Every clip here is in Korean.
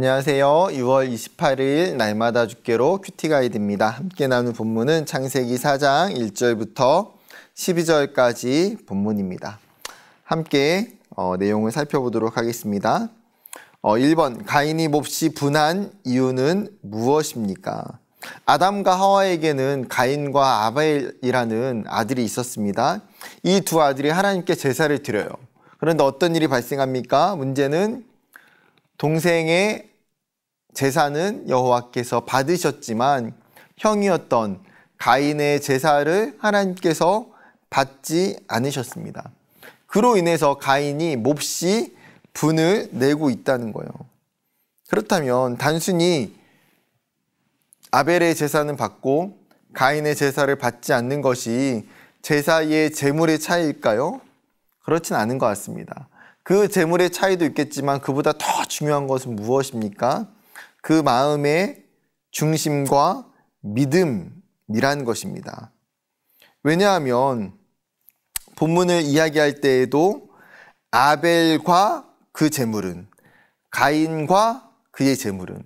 안녕하세요. 6월 28일 날마다 주께로 큐티 가이드입니다. 함께 나눈 본문은 창세기 4장 1절부터 12절까지 본문입니다. 함께 내용을 살펴보도록 하겠습니다. 1번, 가인이 몹시 분한 이유는 무엇입니까? 아담과 하와에게는 가인과 아벨이라는 아들이 있었습니다. 이 두 아들이 하나님께 제사를 드려요. 그런데 어떤 일이 발생합니까? 문제는 동생의 제사는 여호와께서 받으셨지만 형이었던 가인의 제사를 하나님께서 받지 않으셨습니다. 그로 인해서 가인이 몹시 분을 내고 있다는 거예요. 그렇다면 단순히 아벨의 제사는 받고 가인의 제사를 받지 않는 것이 제사의 재물의 차이일까요? 그렇진 않은 것 같습니다. 그 재물의 차이도 있겠지만 그보다 더 중요한 것은 무엇입니까? 그 마음의 중심과 믿음이라는 것입니다. 왜냐하면 본문을 이야기할 때에도 아벨과 그 재물은, 가인과 그의 재물은,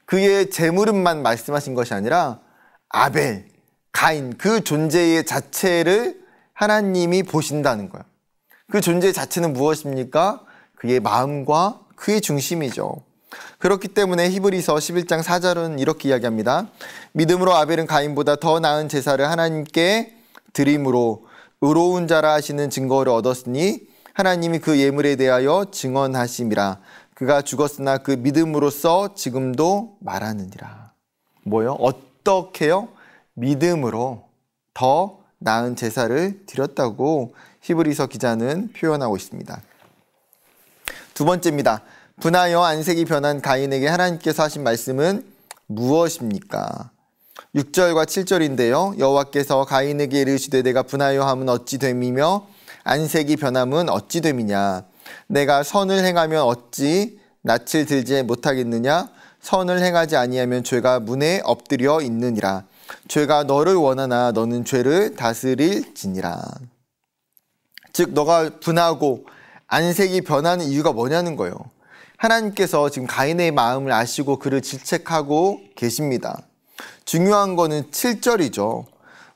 그의 재물은만 말씀하신 것이 아니라 아벨, 가인 그 존재의 자체를 하나님이 보신다는 거예요. 그 존재 자체는 무엇입니까? 그의 마음과 그의 중심이죠. 그렇기 때문에 히브리서 11장 4절은 이렇게 이야기합니다. 믿음으로 아벨은 가인보다 더 나은 제사를 하나님께 드림으로 의로운 자라 하시는 증거를 얻었으니 하나님이 그 예물에 대하여 증언하심이라. 그가 죽었으나 그 믿음으로써 지금도 말하느니라. 뭐요? 어떻게요? 믿음으로 더 나은 제사를 드렸다고 히브리서 기자는 표현하고 있습니다. 두 번째입니다. 분하여 안색이 변한 가인에게 하나님께서 하신 말씀은 무엇입니까? 6절과 7절인데요. 여호와께서 가인에게 이르시되 내가 분하여 함은 어찌 됨이며 안색이 변함은 어찌 됨이냐. 내가 선을 행하면 어찌 낯을 들지 못하겠느냐. 선을 행하지 아니하면 죄가 문에 엎드려 있느니라. 죄가 너를 원하나 너는 죄를 다스릴지니라. 즉 너가 분하고 안색이 변하는 이유가 뭐냐는 거예요. 하나님께서 지금 가인의 마음을 아시고 그를 질책하고 계십니다. 중요한 거는 7절이죠.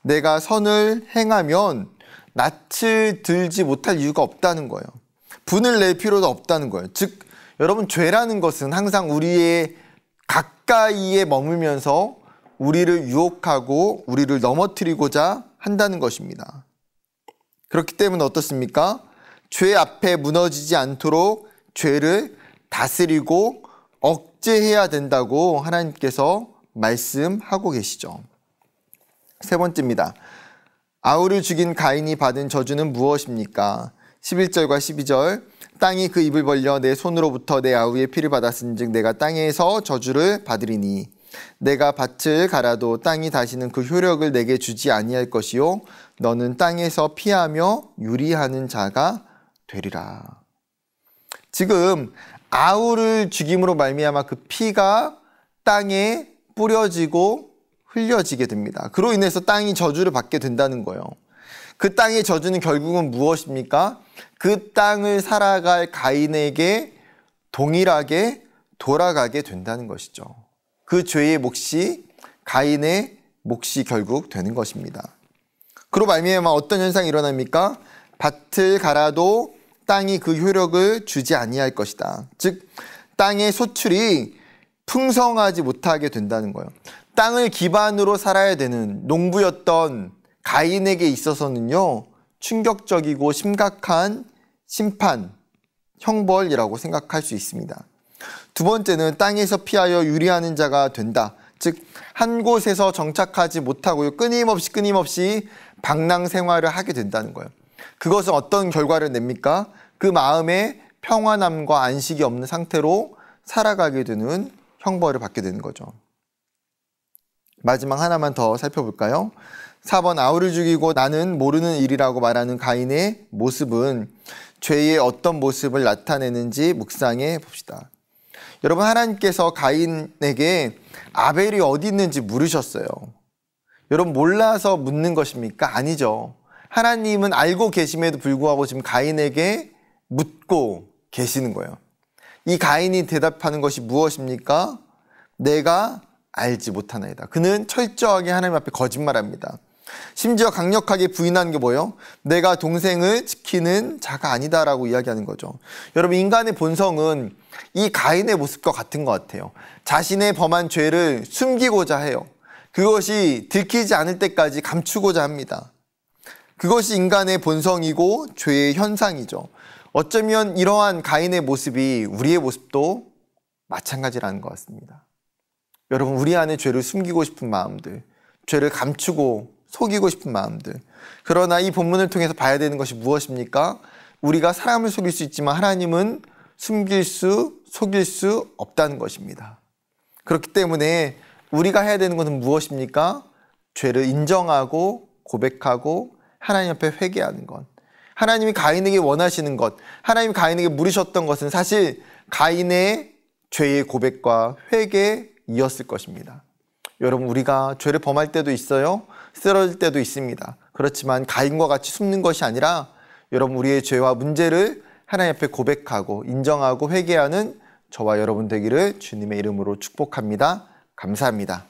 내가 선을 행하면 낯을 들지 못할 이유가 없다는 거예요. 분을 낼 필요도 없다는 거예요. 즉 여러분, 죄라는 것은 항상 우리의 가까이에 머물면서 우리를 유혹하고 우리를 넘어뜨리고자 한다는 것입니다. 그렇기 때문에 어떻습니까? 죄 앞에 무너지지 않도록 죄를 다스리고 억제해야 된다고 하나님께서 말씀하고 계시죠. 세 번째입니다. 아우를 죽인 가인이 받은 저주는 무엇입니까? 11절과 12절. 땅이 그 입을 벌려 내 손으로부터 내 아우의 피를 받았은즉 내가 땅에서 저주를 받으리니 내가 밭을 갈아도 땅이 다시는 그 효력을 내게 주지 아니할 것이요 너는 땅에서 피하며 유리하는 자가 되리라. 지금 아우를 죽임으로 말미암아 그 피가 땅에 뿌려지고 흘려지게 됩니다. 그로 인해서 땅이 저주를 받게 된다는 거예요. 그 땅의 저주는 결국은 무엇입니까? 그 땅을 살아갈 가인에게 동일하게 돌아가게 된다는 것이죠. 그 죄의 몫이 가인의 몫이 결국 되는 것입니다. 그로 말미암아 어떤 현상이 일어납니까? 밭을 갈아도 땅이 그 효력을 주지 아니할 것이다. 즉 땅의 소출이 풍성하지 못하게 된다는 거예요. 땅을 기반으로 살아야 되는 농부였던 가인에게 있어서는요, 충격적이고 심각한 심판, 형벌이라고 생각할 수 있습니다. 두 번째는 땅에서 피하여 유리하는 자가 된다. 즉 한 곳에서 정착하지 못하고요, 끊임없이 방랑 생활을 하게 된다는 거예요. 그것은 어떤 결과를 냅니까? 그 마음에 평안함과 안식이 없는 상태로 살아가게 되는 형벌을 받게 되는 거죠. 마지막 하나만 더 살펴볼까요? 4번, 아우를 죽이고 나는 모르는 일이라고 말하는 가인의 모습은 죄의 어떤 모습을 나타내는지 묵상해 봅시다. 여러분, 하나님께서 가인에게 아벨이 어디 있는지 물으셨어요. 여러분, 몰라서 묻는 것입니까? 아니죠. 하나님은 알고 계심에도 불구하고 지금 가인에게 묻고 계시는 거예요. 이 가인이 대답하는 것이 무엇입니까? 내가 알지 못하나이다. 그는 철저하게 하나님 앞에 거짓말합니다. 심지어 강력하게 부인하는 게 뭐예요? 내가 동생을 지키는 자가 아니다라고 이야기하는 거죠. 여러분, 인간의 본성은 이 가인의 모습과 같은 것 같아요. 자신의 범한 죄를 숨기고자 해요. 그것이 들키지 않을 때까지 감추고자 합니다. 그것이 인간의 본성이고 죄의 현상이죠. 어쩌면 이러한 가인의 모습이 우리의 모습도 마찬가지라는 것 같습니다. 여러분, 우리 안에 죄를 숨기고 싶은 마음들, 죄를 감추고 속이고 싶은 마음들. 그러나 이 본문을 통해서 봐야 되는 것이 무엇입니까? 우리가 사람을 속일 수 있지만 하나님은 숨길 수, 속일 수 없다는 것입니다. 그렇기 때문에 우리가 해야 되는 것은 무엇입니까? 죄를 인정하고 고백하고 하나님 앞에 회개하는 것. 하나님이 가인에게 원하시는 것, 하나님이 가인에게 물으셨던 것은 사실 가인의 죄의 고백과 회개이었을 것입니다. 여러분, 우리가 죄를 범할 때도 있어요. 쓰러질 때도 있습니다. 그렇지만 가인과 같이 숨는 것이 아니라 여러분, 우리의 죄와 문제를 하나님 앞에 고백하고 인정하고 회개하는 저와 여러분 되기를 주님의 이름으로 축복합니다. 감사합니다.